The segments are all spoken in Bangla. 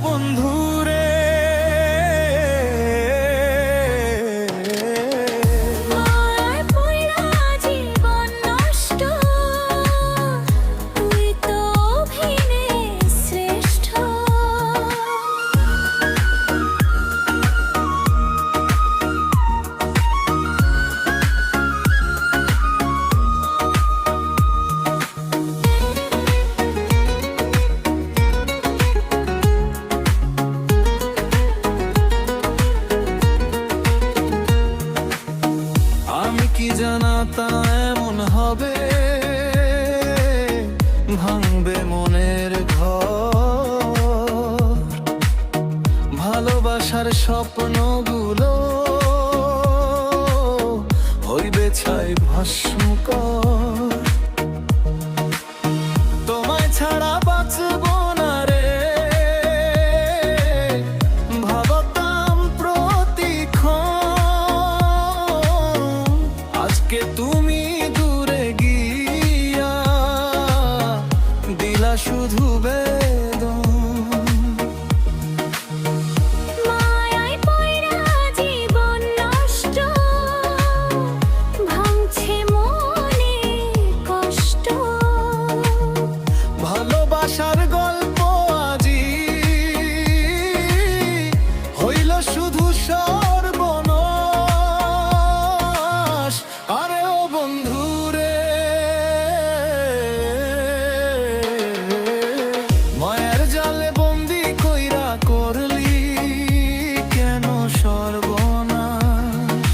বন্ধু রে, মায়ায় পইড়া জীবন নষ্ট, তুই তো অভিনে শ্রেষ্ঠ। আমি কি জানাতা এমন হবে, ভাঙবে মনের ঘর, ভালোবাসার স্বপ্নগুলো হইবে ছাই ভস্মকর। তোমায় ছাড়া বাঁচব না রে, ভাবতাম প্রতিক্ষণ, আজকে তুমি দূরে গিয়া দিলা শুধু বেদন। মায়ায় পইড়া জীবন নষ্ট, ভাঙছে মনে কষ্ট। ভালোবাসার গল্প আজি হইল শুধু সর্বনাশ। আরে ও বন্ধু রে, মায়ের জালে বন্দি কইরা করলি কেন সর্বনাশ।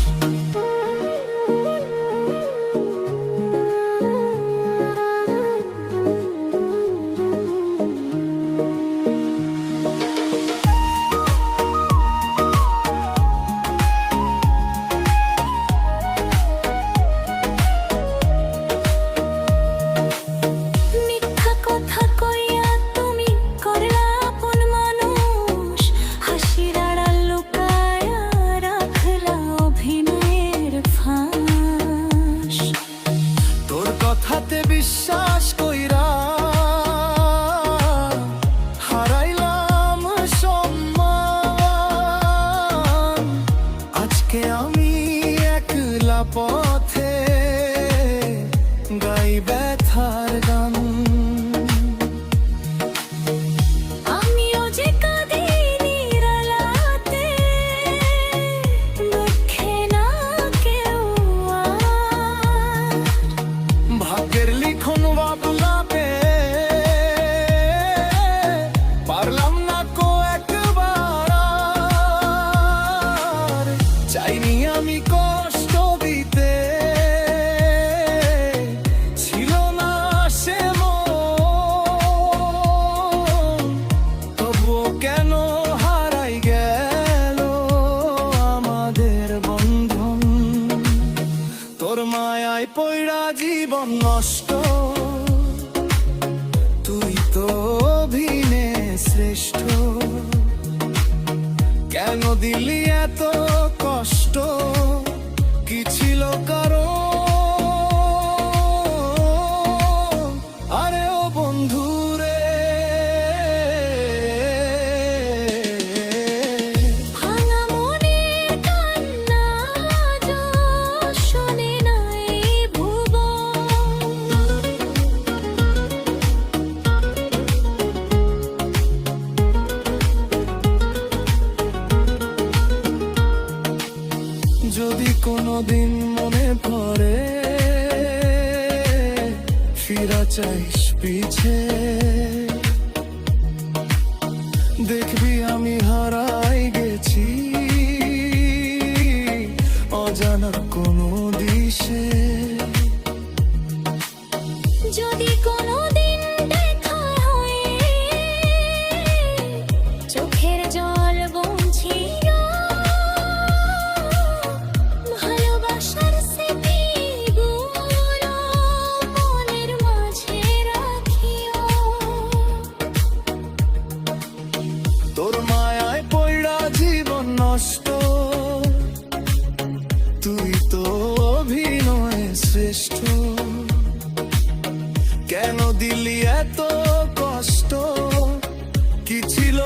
মিথ্যা কথা কইয়া তুমি করলা আপন মানুষ, হাসির আড়াল লুকায়া রাখলা অভিনয়ের ফাঁস। তোর কথাতে বিশ্বাস কইরা হারাইলাম সম্মান, আজকে আমি একলা পথে গাই ব্যথার গান। আমিও যে কাঁদি নিরালাতে, দুঃখে না কেউ আর। ভাগ্যের লিখন বাবলাতে পারলাম না কো একবার আর। চাইনি আমি কষ্ট দিতে, ছিল না সে মন, তবুও কেন হারাই গেল আমাদের বন্ধন। তোর মায়ায় পইড়া জীবন নষ্ট, তুই তো অভিনে শ্রেষ্ঠ, কেন দিলি এত কষ্ট, কি ছিল কারণ। আরে ও বন্ধু রে, ভাঙা মনের কান্না আজ শোনে না এই ভুবন। যদি কোনোদিন মনে পড়ে ফিরা চাইস পিছে, দেখবি আমি হারাই গেছি অজানা কোনো দিশে। যদি কোনোদিন দেখা হয়, চোখের জল বঞ্চিও, ভালোবাসার স্মৃতিগুলো মনের মাঝে রাখিও। তোর মায়ায় পইড়া জীবন নষ্ট, তুই তো অভিনয় শ্রেষ্ঠ, কেন দিলি এত কষ্ট, কি ছিল